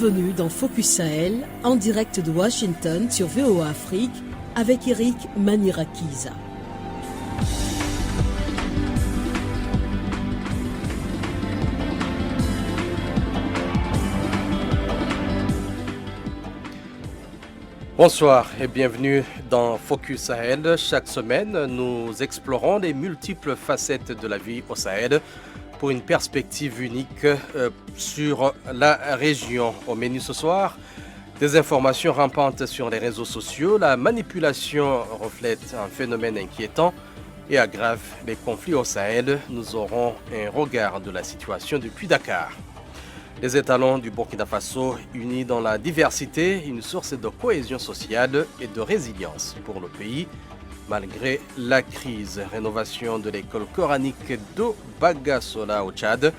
Bienvenue dans Focus Sahel, en direct de Washington sur VOA Afrique, avec Eric Manirakiza. Bonsoir et bienvenue dans Focus Sahel. Chaque semaine, nous explorons les multiples facettes de la vie au Sahel pour une perspective unique sur la région. Au menu ce soir, des informations rampantes sur les réseaux sociaux. La manipulation reflète un phénomène inquiétant et aggrave les conflits au Sahel. Nous aurons un regard de la situation depuis Dakar. Les étalons du Burkina Faso, unis dans la diversité, une source de cohésion sociale et de résilience pour le pays, malgré la crise. Rénovation de l'école coranique de Bagassola au Tchad,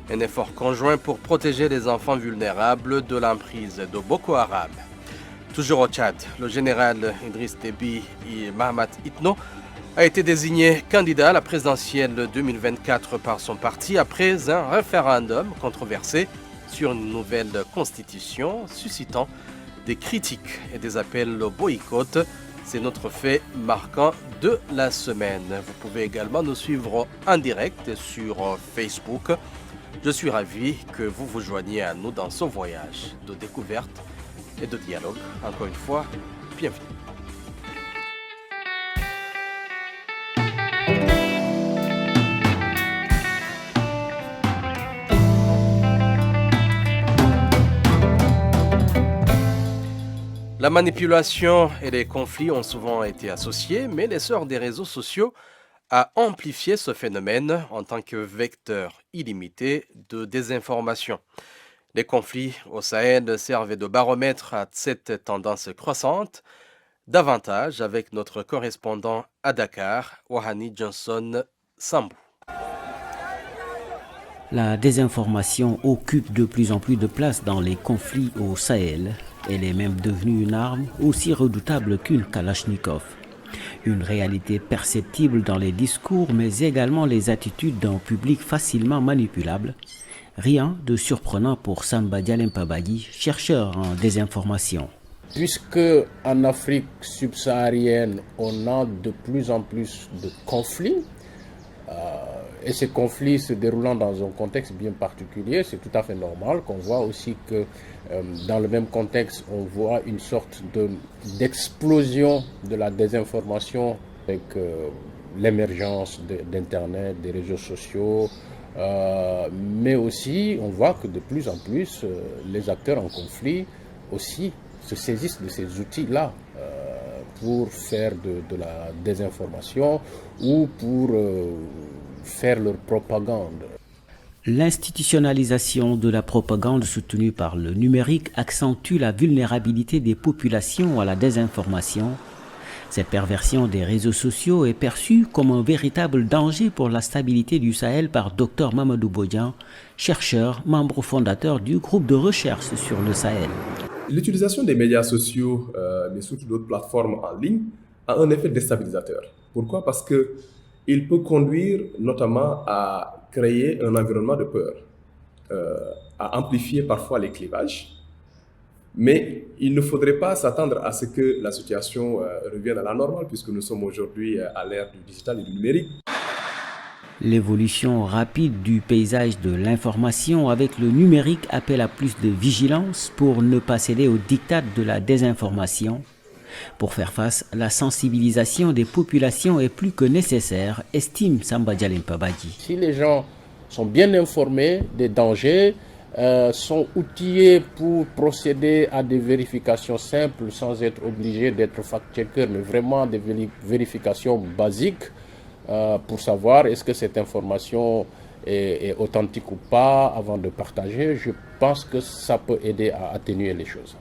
un effort conjoint pour protéger les enfants vulnérables de l'emprise de Boko Haram. Toujours au Tchad, le général Idriss Déby et Mahamat Itno a été désigné candidat à la présidentielle 2024 par son parti après un référendum controversé sur une nouvelle constitution, suscitant des critiques et des appels au boycott. C'est notre fait marquant de la semaine. Vous pouvez également nous suivre en direct sur Facebook. Je suis ravi que vous vous joigniez à nous dans ce voyage de découverte et de dialogue. Encore une fois, bienvenue. La manipulation et les conflits ont souvent été associés, mais l'essor des réseaux sociaux a amplifié ce phénomène en tant que vecteur illimité de désinformation. Les conflits au Sahel servent de baromètre à cette tendance croissante, davantage avec notre correspondant à Dakar, Wahani Johnson Sambou. La désinformation occupe de plus en plus de place dans les conflits au Sahel. Elle est même devenue une arme aussi redoutable qu'une Kalachnikov. Une réalité perceptible dans les discours, mais également les attitudes d'un public facilement manipulable. Rien de surprenant pour Samba Dialem-Pabadi, chercheur en désinformation. Puisque en Afrique subsaharienne, on a de plus en plus de conflits, et ces conflits se déroulant dans un contexte bien particulier, c'est tout à fait normal qu'on voit aussi que dans le même contexte, on voit une sorte d'explosion de la désinformation avec l'émergence d'Internet, des réseaux sociaux, mais aussi on voit que de plus en plus les acteurs en conflit aussi se saisissent de ces outils-là pour faire de la désinformation ou pour faire leur propagande. L'institutionnalisation de la propagande soutenue par le numérique accentue la vulnérabilité des populations à la désinformation. Cette perversion des réseaux sociaux est perçue comme un véritable danger pour la stabilité du Sahel par Dr Mamadou Bodian, chercheur, membre fondateur du groupe de recherche sur le Sahel. L'utilisation des médias sociaux, mais surtout d'autres plateformes en ligne, a un effet déstabilisateur. Pourquoi ? Parce qu'il peut conduire notamment à créer un environnement de peur, à amplifier parfois les clivages. Mais il ne faudrait pas s'attendre à ce que la situation revienne à la normale, puisque nous sommes aujourd'hui à l'ère du digital et du numérique. L'évolution rapide du paysage de l'information avec le numérique appelle à plus de vigilance pour ne pas céder aux diktats de la désinformation. Pour faire face, la sensibilisation des populations est plus que nécessaire, estime Samba Dialem-Pabadi. Si les gens sont bien informés des dangers, sont outillés pour procéder à des vérifications simples sans être obligés d'être fact-checkers, mais vraiment des vérifications basiques pour savoir est-ce que cette information est authentique ou pas avant de partager, je pense que ça peut aider à atténuer les choses.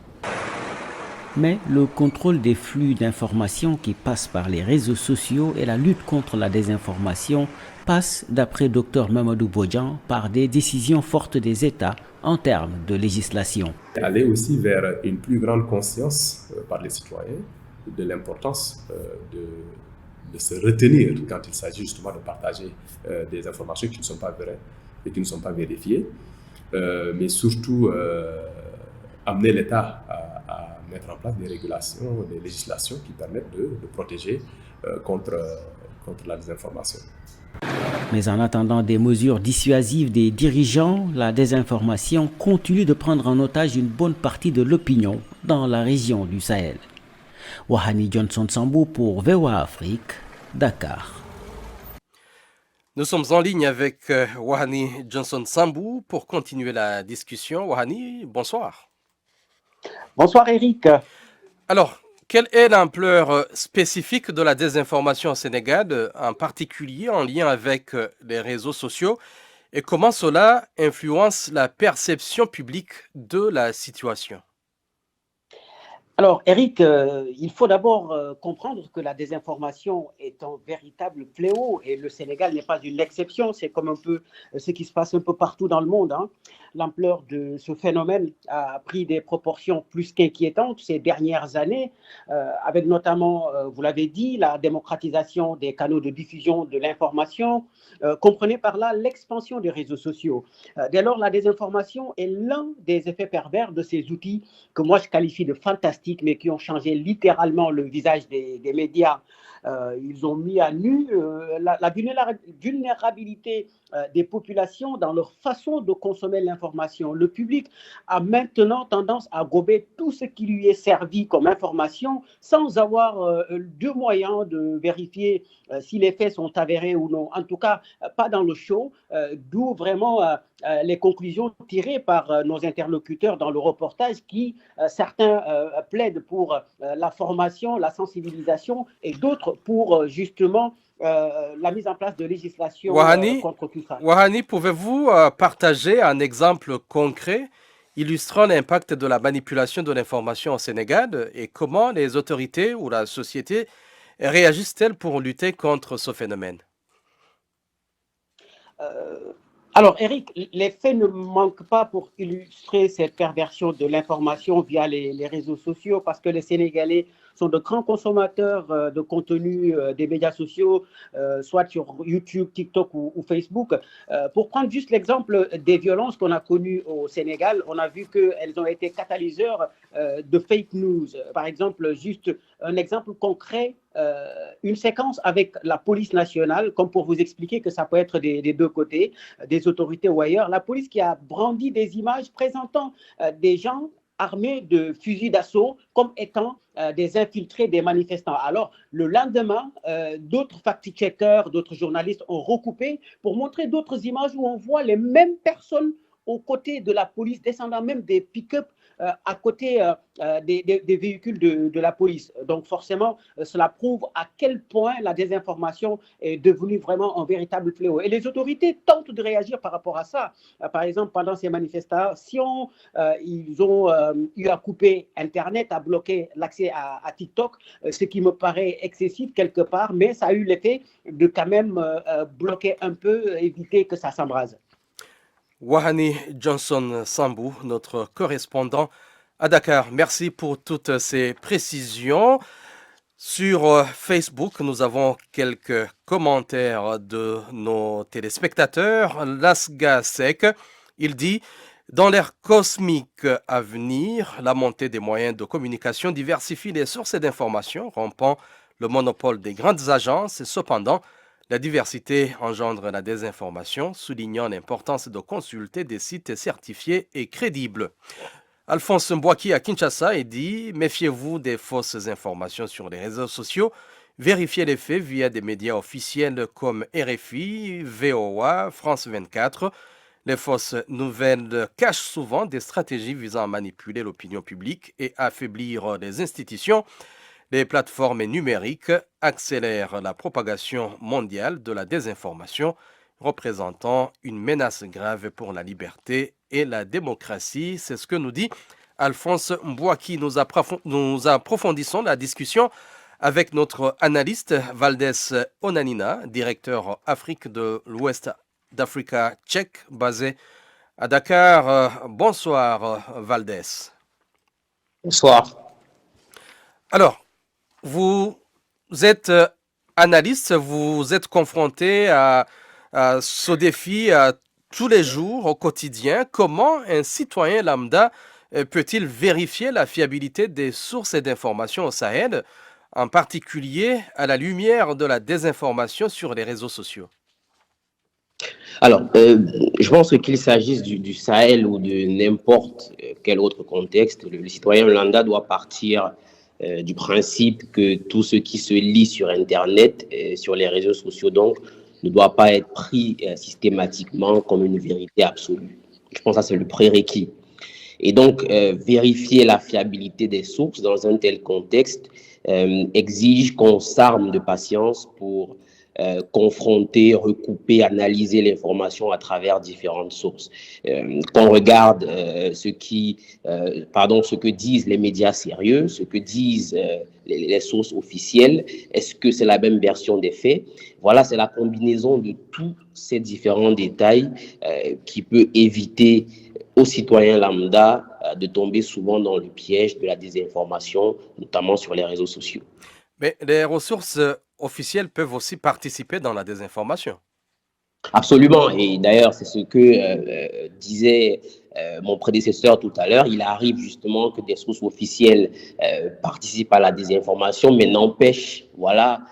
Mais le contrôle des flux d'informations qui passent par les réseaux sociaux et la lutte contre la désinformation passent, d'après Dr Mamadou Bodian, par des décisions fortes des États en termes de législation. Aller aussi vers une plus grande conscience par les citoyens de l'importance de se retenir quand il s'agit justement de partager des informations qui ne sont pas vraies et qui ne sont pas vérifiées, mais surtout amener l'État à mettre en place des régulations, des législations qui permettent de protéger contre la désinformation. Mais en attendant des mesures dissuasives des dirigeants, la désinformation continue de prendre en otage une bonne partie de l'opinion dans la région du Sahel. Wahani Johnson Sambou pour VOA Afrique, Dakar. Nous sommes en ligne avec Wahani Johnson Sambou pour continuer la discussion. Wahani, bonsoir. Bonsoir Eric. Alors, quelle est l'ampleur spécifique de la désinformation au Sénégal, en particulier en lien avec les réseaux sociaux, et comment cela influence la perception publique de la situation? Alors Eric, il faut d'abord comprendre que la désinformation est un véritable fléau et le Sénégal n'est pas une exception. C'est comme un peu ce qui se passe un peu partout dans le monde, hein. L'ampleur de ce phénomène a pris des proportions plus qu'inquiétantes ces dernières années, avec notamment, vous l'avez dit, la démocratisation des canaux de diffusion de l'information. Comprenez par là l'expansion des réseaux sociaux. Dès lors, la désinformation est l'un des effets pervers de ces outils que moi je qualifie de fantastiques, mais qui ont changé littéralement le visage des médias. Ils ont mis à nu la vulnérabilité des populations dans leur façon de consommer l'information. Le public a maintenant tendance à gober tout ce qui lui est servi comme information sans avoir de moyens de vérifier si les faits sont avérés ou non. En tout cas, pas dans le show, d'où vraiment les conclusions tirées par nos interlocuteurs dans le reportage qui, certains plaident pour la formation, la sensibilisation et d'autres pour justement la mise en place de législation contre tout ça. Wahani, pouvez-vous partager un exemple concret illustrant l'impact de la manipulation de l'information au Sénégal et comment les autorités ou la société réagissent-elles pour lutter contre ce phénomène? Alors, Eric, les faits ne manquent pas pour illustrer cette perversion de l'information via les réseaux sociaux parce que les Sénégalais sont de grands consommateurs de contenu des médias sociaux, soit sur YouTube, TikTok ou Facebook. Pour prendre juste l'exemple des violences qu'on a connues au Sénégal, on a vu qu'elles ont été catalyseurs de fake news. Par exemple, juste un exemple concret, une séquence avec la police nationale, comme pour vous expliquer que ça peut être des deux côtés, des autorités ou ailleurs. La police qui a brandi des images présentant des gens armés de fusils d'assaut comme étant des infiltrés des manifestants. Alors, le lendemain, d'autres fact-checkers, d'autres journalistes ont recoupé pour montrer d'autres images où on voit les mêmes personnes aux côtés de la police, descendant même des pick-up à côté des véhicules de la police. Donc forcément, cela prouve à quel point la désinformation est devenue vraiment un véritable fléau. Et les autorités tentent de réagir par rapport à ça. Par exemple, pendant ces manifestations, ils ont eu à couper Internet, à bloquer l'accès à TikTok, ce qui me paraît excessif quelque part, mais ça a eu l'effet de quand même bloquer un peu, éviter que ça s'embrase. Wahani Johnson Sambou, notre correspondant à Dakar. Merci pour toutes ces précisions. Sur Facebook, nous avons quelques commentaires de nos téléspectateurs. Lasga Sek, il dit « Dans l'ère cosmique à venir, la montée des moyens de communication diversifie les sources d'information, rompant le monopole des grandes agences. Cependant, la diversité engendre la désinformation, soulignant l'importance de consulter des sites certifiés et crédibles. » Alphonse Mbouaki à Kinshasa dit « Méfiez-vous des fausses informations sur les réseaux sociaux. Vérifiez les faits via des médias officiels comme RFI, VOA, France 24. Les fausses nouvelles cachent souvent des stratégies visant à manipuler l'opinion publique et affaiblir les institutions. Les plateformes numériques accélèrent la propagation mondiale de la désinformation, représentant une menace grave pour la liberté et la démocratie. » C'est ce que nous dit Alphonse Mbouaki. Nous approfondissons la discussion avec notre analyste Valdès Onanina, directeur Afrique de l'Ouest d'Africa Tchèque, basé à Dakar. Bonsoir Valdès. Bonsoir. Alors, vous êtes analyste, vous êtes confronté à ce défi tous les jours, au quotidien. Comment un citoyen lambda peut-il vérifier la fiabilité des sources et d'informations au Sahel, en particulier à la lumière de la désinformation sur les réseaux sociaux? Alors, je pense qu'il s'agisse du Sahel ou de n'importe quel autre contexte, le citoyen lambda doit partir du principe que tout ce qui se lit sur Internet, sur les réseaux sociaux, donc, ne doit pas être pris systématiquement comme une vérité absolue. Je pense que ça, c'est le prérequis. Et donc, vérifier la fiabilité des sources dans un tel contexte exige qu'on s'arme de patience pour confronter, recouper, analyser l'information à travers différentes sources. Qu'on regarde ce que disent les médias sérieux, ce que disent les sources officielles. Est-ce que c'est la même version des faits? Voilà, c'est la combinaison de tous ces différents détails qui peut éviter aux citoyens lambda de tomber souvent dans le piège de la désinformation, notamment sur les réseaux sociaux. Mais les ressources officielles peuvent aussi participer dans la désinformation. Absolument. Et d'ailleurs, c'est ce que disait mon prédécesseur tout à l'heure. Il arrive justement que des sources officielles participent à la désinformation, mais n'empêche, voilà,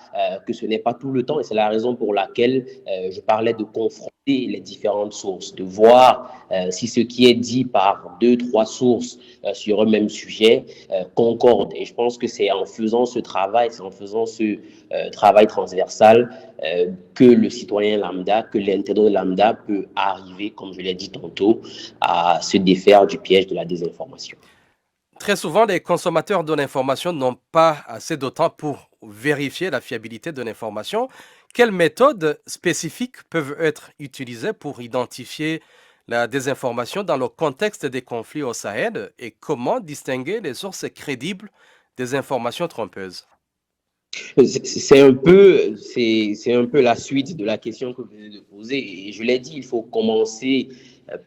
que ce n'est pas tout le temps. Et c'est la raison pour laquelle je parlais de confronter les différentes sources, de voir si ce qui est dit par 2, 3 sources sur un même sujet concorde. Et je pense que c'est en faisant ce travail, c'est en faisant ce travail transversal que le citoyen lambda, que l'internaute lambda peut arriver, comme je l'ai dit tantôt, à se défaire du piège de la désinformation. Très souvent, les consommateurs de l'information n'ont pas assez de temps pour vérifier la fiabilité de l'information. Quelles méthodes spécifiques peuvent être utilisées pour identifier la désinformation dans le contexte des conflits au Sahel et comment distinguer les sources crédibles des informations trompeuses? C'est un peu la suite de la question que vous venez de poser. Et je l'ai dit, il faut commencer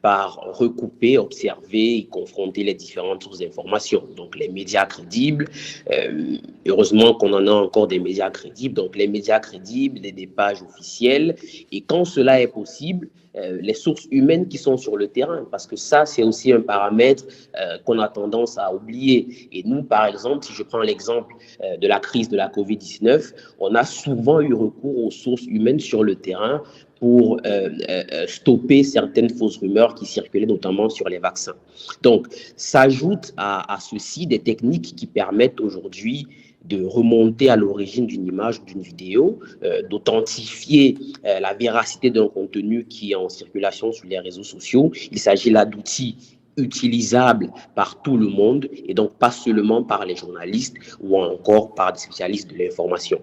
par recouper, observer et confronter les différentes sources d'information. Donc, les médias crédibles, heureusement qu'on en a encore des médias crédibles, donc les médias crédibles, des pages officielles, et quand cela est possible, les sources humaines qui sont sur le terrain, parce que ça, c'est aussi un paramètre qu'on a tendance à oublier. Et nous, par exemple, si je prends l'exemple de la crise de la COVID-19, on a souvent eu recours aux sources humaines sur le terrain pour stopper certaines fausses rumeurs qui circulaient notamment sur les vaccins. Donc, s'ajoutent à ceci des techniques qui permettent aujourd'hui de remonter à l'origine d'une image ou d'une vidéo, d'authentifier la véracité d'un contenu qui est en circulation sur les réseaux sociaux. Il s'agit là d'outils utilisables par tout le monde et donc pas seulement par les journalistes ou encore par des spécialistes de l'information.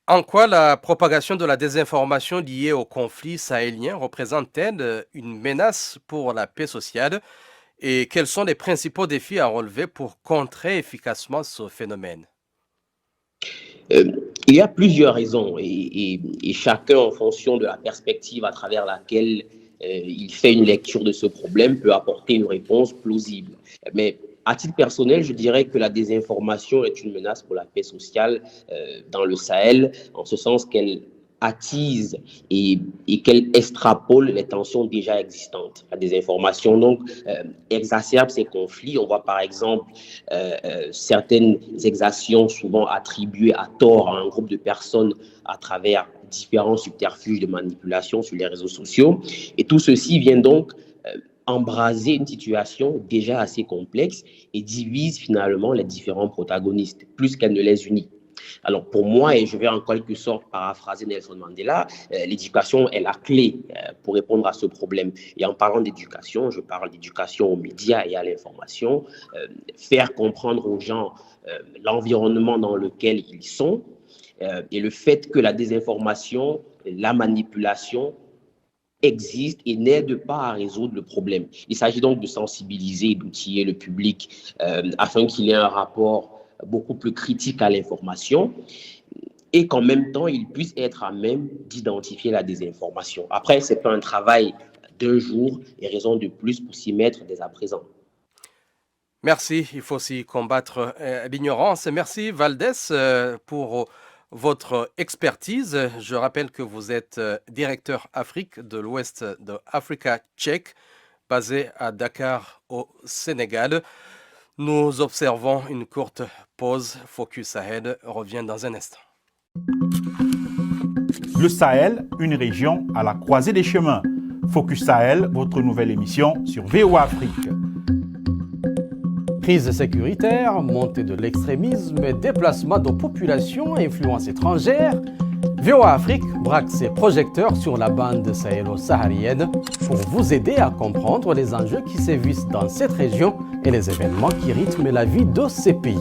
En quoi la propagation de la désinformation liée au conflit sahélien représente-t-elle une menace pour la paix sociale et quels sont les principaux défis à relever pour contrer efficacement ce phénomène? Il y a plusieurs raisons et chacun, en fonction de la perspective à travers laquelle il fait une lecture de ce problème, peut apporter une réponse plausible. Mais à titre personnel, je dirais que la désinformation est une menace pour la paix sociale dans le Sahel, en ce sens qu'elle attise et qu'elle extrapole les tensions déjà existantes. La désinformation, donc, exacerbe ces conflits. On voit par exemple certaines exactions souvent attribuées à tort à un groupe de personnes à travers différents subterfuges de manipulation sur les réseaux sociaux. Et tout ceci vient donc embraser une situation déjà assez complexe et divise finalement les différents protagonistes, plus qu'elle ne les unit. Alors pour moi, et je vais en quelque sorte paraphraser Nelson Mandela, l'éducation est la clé pour répondre à ce problème. Et en parlant d'éducation, je parle d'éducation aux médias et à l'information, faire comprendre aux gens l'environnement dans lequel ils sont et le fait que la désinformation, la manipulation existe et n'aide pas à résoudre le problème. Il s'agit donc de sensibiliser et d'outiller le public afin qu'il ait un rapport beaucoup plus critique à l'information et qu'en même temps, il puisse être à même d'identifier la désinformation. Après, ce n'est pas un travail d'un jour et raison de plus pour s'y mettre dès à présent. Merci, il faut aussi combattre l'ignorance. Merci Valdès pour votre expertise. Je rappelle que vous êtes directeur Afrique de l'Ouest de Africa Check basé à Dakar au Sénégal. Nous observons une courte pause. Focus Sahel revient dans un instant. Le Sahel, une région à la croisée des chemins. Focus Sahel, votre nouvelle émission sur VOA Afrique. Crise sécuritaire, montée de l'extrémisme et déplacement de populations à influence étrangère, VOA Afrique braque ses projecteurs sur la bande sahélo-saharienne pour vous aider à comprendre les enjeux qui sévissent dans cette région et les événements qui rythment la vie de ces pays.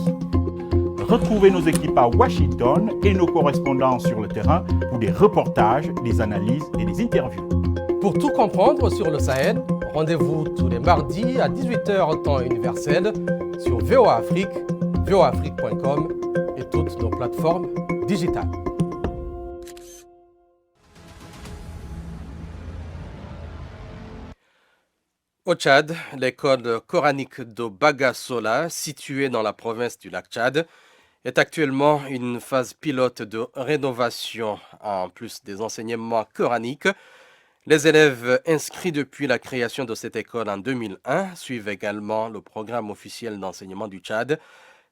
Retrouvez nos équipes à Washington et nos correspondants sur le terrain pour des reportages, des analyses et des interviews. Pour tout comprendre sur le Sahel, rendez-vous tous les mardis à 18h temps universel sur VOA Afrique, voaafrique.com et toutes nos plateformes digitales. Au Tchad, l'école coranique de Bagasola, située dans la province du lac Tchad, est actuellement une phase pilote de rénovation. En plus des enseignements coraniques, les élèves inscrits depuis la création de cette école en 2001 suivent également le programme officiel d'enseignement du Tchad.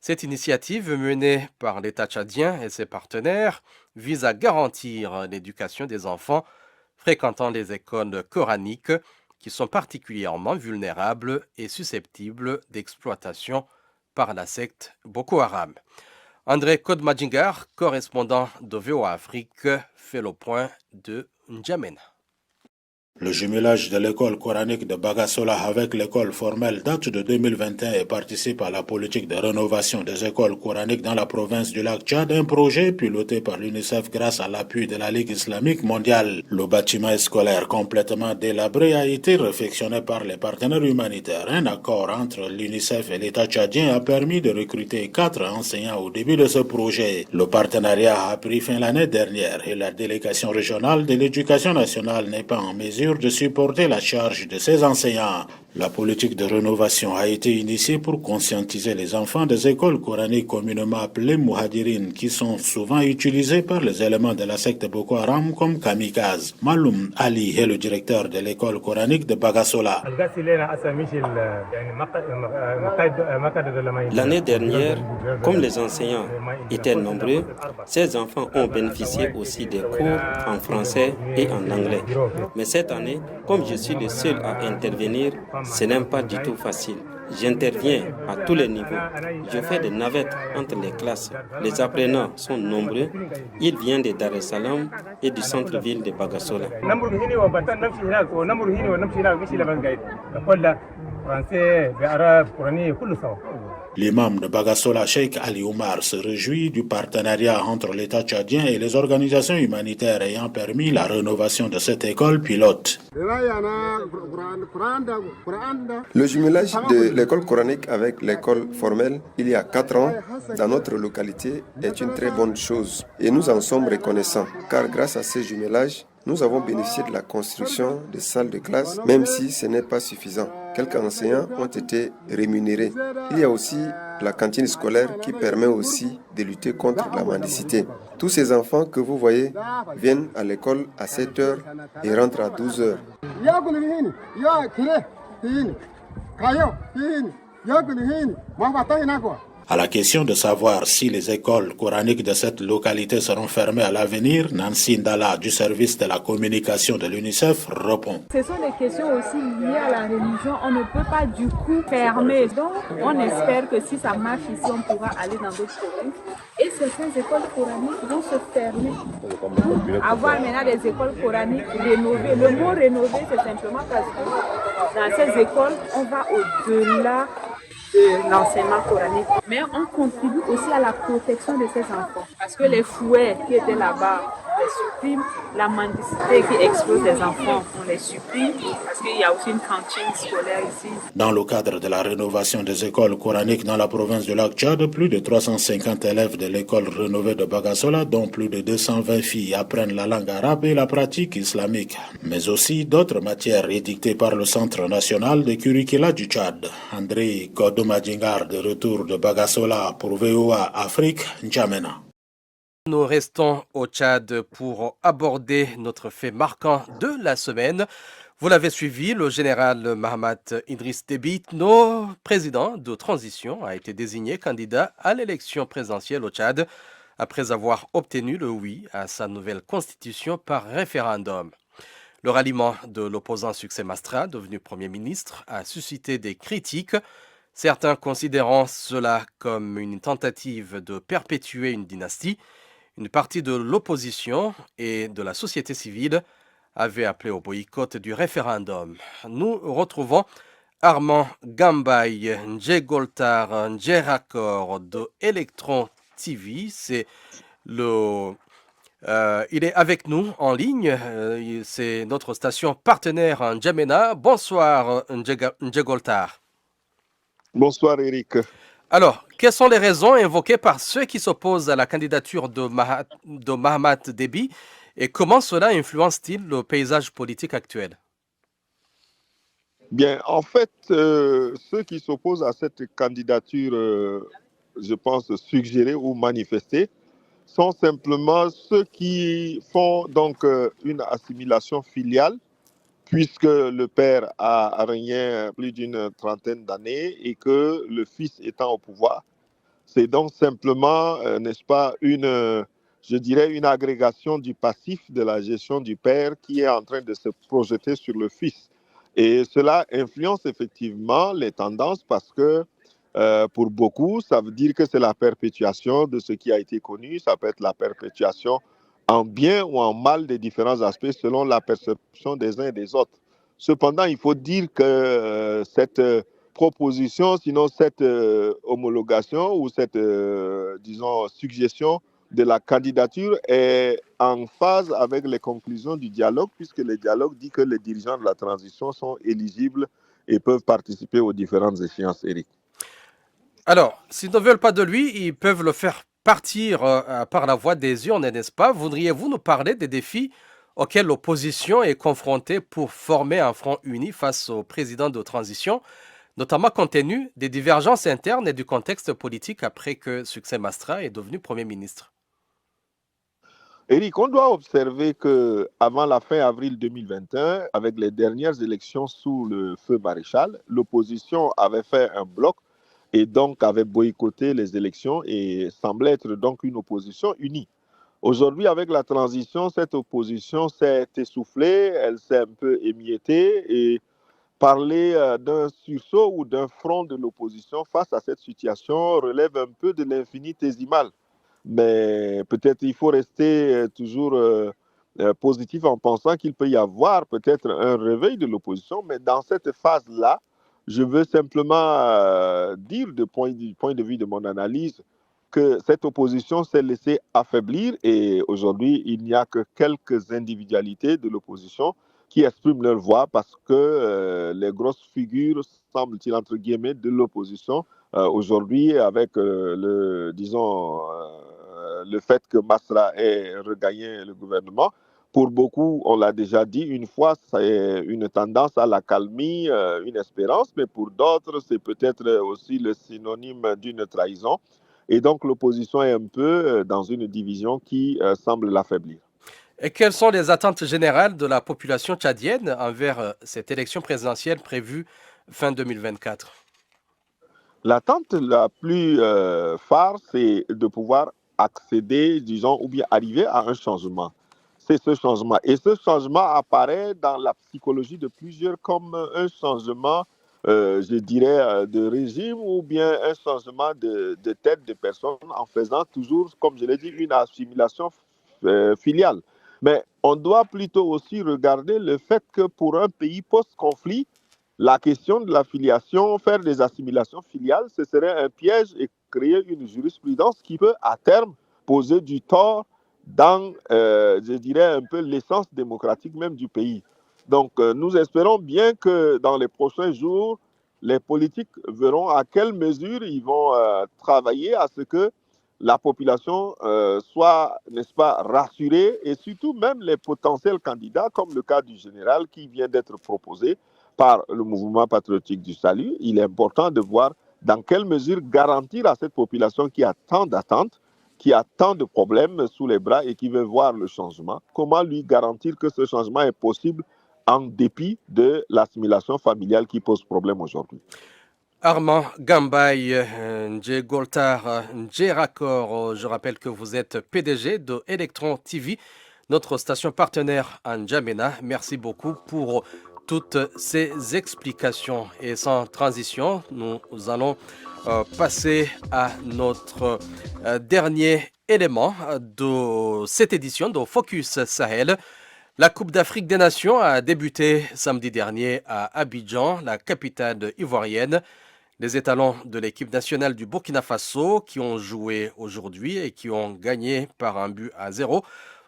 Cette initiative, menée par l'État tchadien et ses partenaires, vise à garantir l'éducation des enfants fréquentant les écoles coraniques qui sont particulièrement vulnérables et susceptibles d'exploitation par la secte Boko Haram. André Kodmadjingar, correspondant de VOA Afrique, fait le point de N'Djamena. Le jumelage de l'école coranique de Bagasola avec l'école formelle date de 2021 et participe à la politique de rénovation des écoles coraniques dans la province du lac Tchad, un projet piloté par l'UNICEF grâce à l'appui de la Ligue islamique mondiale. Le bâtiment scolaire complètement délabré a été réfectionné par les partenaires humanitaires. Un accord entre l'UNICEF et l'État tchadien a permis de recruter 4 enseignants au début de ce projet. Le partenariat a pris fin l'année dernière et la délégation régionale de l'éducation nationale n'est pas en mesure de supporter la charge de ces enseignants. La politique de rénovation a été initiée pour conscientiser les enfants des écoles coraniques communément appelées Muhadirin, qui sont souvent utilisés par les éléments de la secte Boko Haram comme kamikazes. Maloum Ali est le directeur de l'école coranique de Bagasola. L'année dernière, comme les enseignants étaient nombreux, ces enfants ont bénéficié aussi des cours en français et en anglais. Mais cette année, comme je suis le seul à intervenir, ce n'est pas du tout facile. J'interviens à tous les niveaux. Je fais des navettes entre les classes. Les apprenants sont nombreux. Ils viennent de Dar es Salaam et du centre-ville de Bagasola. L'imam de Bagasola, Cheikh Ali Oumar, se réjouit du partenariat entre l'État tchadien et les organisations humanitaires ayant permis la rénovation de cette école pilote. Le jumelage de l'école coranique avec l'école formelle il y a 4 ans dans notre localité est une très bonne chose et nous en sommes reconnaissants car grâce à ce jumelage, nous avons bénéficié de la construction de salles de classe, même si ce n'est pas suffisant. Quelques enseignants ont été rémunérés. Il y a aussi la cantine scolaire qui permet aussi de lutter contre la mendicité. Tous ces enfants que vous voyez viennent à l'école à 7 heures et rentrent à 12 heures. À la question de savoir si les écoles coraniques de cette localité seront fermées à l'avenir, Nancy Ndala du service de la communication de l'UNICEF répond. Ce sont des questions aussi liées à la religion. On ne peut pas du coup fermer. Donc on espère que si ça marche ici, on pourra aller dans d'autres provinces. Et certaines écoles coraniques vont se fermer. Avoir maintenant des écoles coraniques rénovées. Le mot rénover, c'est simplement parce que dans ces écoles, on va au-delà de l'enseignement coranique. Mais on contribue aussi à la protection de ces enfants. Parce que les fouets qui étaient là-bas, on les supprime. La mendicité qui explose les enfants, on les supprime. Parce qu'il y a aussi une cantine scolaire ici. Dans le cadre de la rénovation des écoles coraniques dans la province du lac Tchad, plus de 350 élèves de l'école rénovée de Bagasola, dont plus de 220 filles, apprennent la langue arabe et la pratique islamique. Mais aussi d'autres matières édictées par le Centre national de curricula du Tchad. André Kodmadjingar, de retour de Bagasola pour VOA Afrique, N'Djamena. Nous restons au Tchad pour aborder notre fait marquant de la semaine. Vous l'avez suivi, le général Mahamat Idriss Déby Itno, président de transition, a été désigné candidat à l'élection présidentielle au Tchad après avoir obtenu le oui à sa nouvelle constitution par référendum. Le ralliement de l'opposant Succès Masra, devenu Premier ministre, a suscité des critiques, certains considérant cela comme une tentative de perpétuer une dynastie. Une partie de l'opposition et de la société civile avait appelé au boycott du référendum. Nous retrouvons Armand Gambay Njegoltar Njerakor de Electron TV. Il est avec nous en ligne. C'est notre station partenaire en N'Djamena. Bonsoir Njegoltar. Bonsoir Eric. Alors, quelles sont les raisons invoquées par ceux qui s'opposent à la candidature de Mahamat Déby et comment cela influence-t-il le paysage politique actuel? Bien, en fait, ceux qui s'opposent à cette candidature, je pense, suggérée ou manifestée, sont simplement ceux qui font donc une assimilation filiale, puisque le père a régné plus d'une trentaine d'années et que le fils étant au pouvoir, c'est donc simplement, n'est-ce pas, je dirais, une agrégation du passif de la gestion du père qui est en train de se projeter sur le fils. Et cela influence effectivement les tendances parce que pour beaucoup, ça veut dire que c'est la perpétuation de ce qui a été connu. Ça peut être la perpétuation en bien ou en mal des différents aspects selon la perception des uns et des autres. Cependant, il faut dire que cette proposition, sinon cette homologation ou cette, disons, suggestion de la candidature est en phase avec les conclusions du dialogue, puisque le dialogue dit que les dirigeants de la transition sont éligibles et peuvent participer aux différentes échéances, Eric. Alors, s'ils ne veulent pas de lui, ils peuvent le faire partir par la voie des urnes, n'est-ce pas? Voudriez-vous nous parler des défis auxquels l'opposition est confrontée pour former un front uni face au président de transition, notamment compte tenu des divergences internes et du contexte politique après que Succès Masra est devenu Premier ministre? Eric, on doit observer qu'avant la fin avril 2021, avec les dernières élections sous le feu maréchal, l'opposition avait fait un bloc et donc avait boycotté les élections et semblait être donc une opposition unie. Aujourd'hui, avec la transition, cette opposition s'est essoufflée, elle s'est un peu émiettée et parler d'un sursaut ou d'un front de l'opposition face à cette situation relève un peu de l'infinitésimal. Mais peut-être il faut rester toujours positif en pensant qu'il peut y avoir peut-être un réveil de l'opposition, mais dans cette phase-là, je veux simplement dire du point de vue de mon analyse que cette opposition s'est laissée affaiblir et aujourd'hui, il n'y a que quelques individualités de l'opposition qui expriment leur voix parce que les grosses figures, semble-t-il, entre guillemets, de l'opposition, aujourd'hui, avec le fait que Masra ait regagné le gouvernement, pour beaucoup, on l'a déjà dit, une fois, c'est une tendance à la calmie, une espérance, mais pour d'autres, c'est peut-être aussi le synonyme d'une trahison. Et donc, l'opposition est un peu dans une division qui semble l'affaiblir. Et quelles sont les attentes générales de la population tchadienne envers cette élection présidentielle prévue fin 2024? L'attente la plus phare, c'est de pouvoir accéder, disons, ou bien arriver à un changement. C'est ce changement. Et ce changement apparaît dans la psychologie de plusieurs comme un changement, je dirais, de régime ou bien un changement de tête de personne en faisant toujours, comme je l'ai dit, une assimilation filiale. Mais on doit plutôt aussi regarder le fait que pour un pays post-conflit, la question de la filiation, faire des assimilations filiales, ce serait un piège et créer une jurisprudence qui peut à terme poser du tort dans, je dirais, un peu l'essence démocratique même du pays. Donc, nous espérons bien que dans les prochains jours, les politiques verront à quelle mesure ils vont travailler à ce que la population soit, n'est-ce pas, rassurée et surtout même les potentiels candidats, comme le cas du général qui vient d'être proposé par le mouvement patriotique du salut. Il est important de voir dans quelle mesure garantir à cette population qui a tant d'attentes, qui a tant de problèmes sous les bras et qui veut voir le changement, comment lui garantir que ce changement est possible en dépit de l'assimilation familiale qui pose problème aujourd'hui. Armand Gambay, Goltar, Raccord, je rappelle que vous êtes PDG de Electron TV, notre station partenaire en N'Djamena. Merci beaucoup pour toutes ces explications. Et sans transition, nous allons passer à notre dernier élément de cette édition de Focus Sahel. La Coupe d'Afrique des Nations a débuté samedi dernier à Abidjan, la capitale ivoirienne. Les étalons de l'équipe nationale du Burkina Faso qui ont joué aujourd'hui et qui ont gagné par 1-0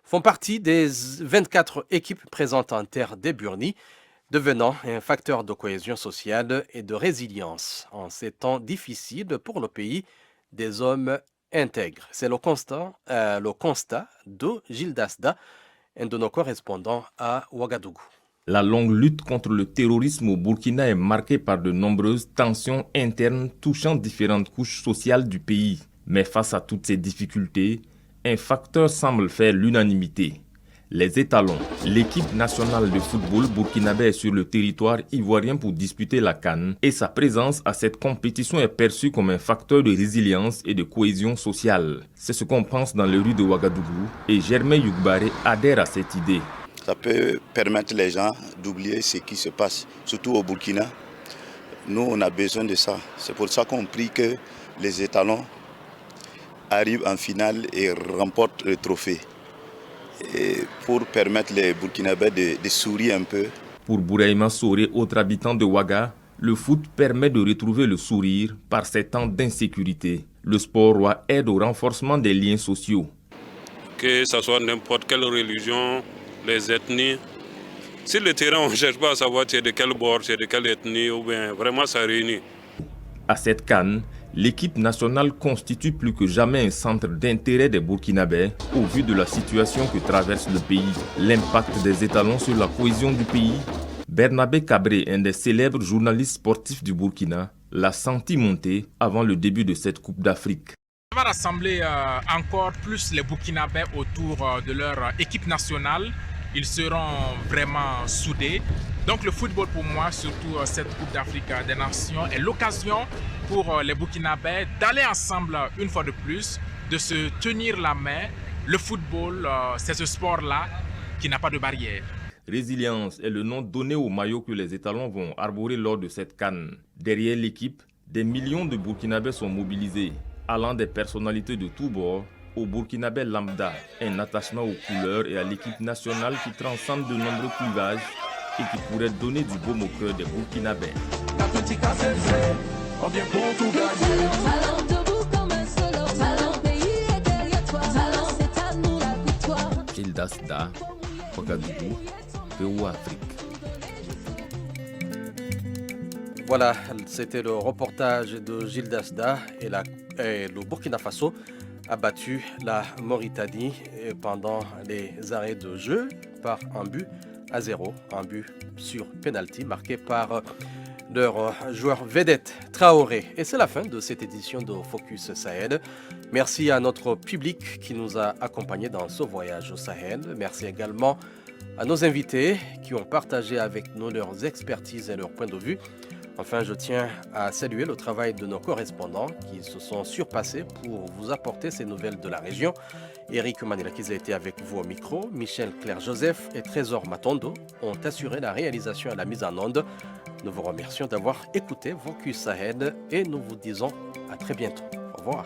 font partie des 24 équipes présentes en terre des Burnis, devenant un facteur de cohésion sociale et de résilience en ces temps difficiles pour le pays des hommes intègres. C'est le constat de Gilles Dasda, un de nos correspondants à Ouagadougou. La longue lutte contre le terrorisme au Burkina est marquée par de nombreuses tensions internes touchant différentes couches sociales du pays. Mais face à toutes ces difficultés, un facteur semble faire l'unanimité. Les étalons. L'équipe nationale de football burkinabé est sur le territoire ivoirien pour disputer la CAN et sa présence à cette compétition est perçue comme un facteur de résilience et de cohésion sociale. C'est ce qu'on pense dans les rues de Ouagadougou et Germain Yougbaré adhère à cette idée. Ça peut permettre les gens d'oublier ce qui se passe, surtout au Burkina. Nous, on a besoin de ça. C'est pour ça qu'on prie que les étalons arrivent en finale et remportent le trophée. Et pour permettre les Burkinabés de sourire un peu. Pour Bouraïma Soré, autre habitant de Ouaga, le foot permet de retrouver le sourire par ces temps d'insécurité. Le sport aide au renforcement des liens sociaux. Que ce soit n'importe quelle religion, les ethnies. Sur le terrain, on ne cherche pas à savoir c'est de quel bord, c'est de quelle ethnie, ou bien vraiment ça réunit. À cette CAN, l'équipe nationale constitue plus que jamais un centre d'intérêt des Burkinabés au vu de la situation que traverse le pays. L'impact des étalons sur la cohésion du pays. Bernabé Cabré, un des célèbres journalistes sportifs du Burkina, l'a senti monter avant le début de cette Coupe d'Afrique. Ça va rassembler encore plus les Burkinabés autour de leur équipe nationale. Ils seront vraiment soudés. Donc le football pour moi, surtout cette Coupe d'Afrique des Nations, est l'occasion pour les Burkinabés d'aller ensemble une fois de plus, de se tenir la main. Le football, c'est ce sport-là qui n'a pas de barrière. Résilience est le nom donné au maillot que les étalons vont arborer lors de cette CAN. Derrière l'équipe, des millions de Burkinabés sont mobilisés, allant des personnalités de tous bords au Burkinabé lambda, un attachement aux couleurs et à l'équipe nationale qui transcende de nombreux clivages et qui pourrait donner du baume au cœur des Burkinabés. Gilles Dasda, Ouagadougou, VOA Afrique. Voilà, c'était le reportage de Gilles Dasda et le Burkina Faso a battu la Mauritanie pendant les arrêts de jeu par 1-0, un but sur penalty marqué par leur joueur vedette Traoré. Et c'est la fin de cette édition de Focus Sahel. Merci à notre public qui nous a accompagnés dans ce voyage au Sahel. Merci également à nos invités qui ont partagé avec nous leurs expertises et leurs points de vue. Enfin, je tiens à saluer le travail de nos correspondants qui se sont surpassés pour vous apporter ces nouvelles de la région. Eric Manirakis a été avec vous au micro. Michel Claire-Joseph et Trésor Matondo ont assuré la réalisation et la mise en onde. Nous vous remercions d'avoir écouté Focus Sahel et nous vous disons à très bientôt. Au revoir.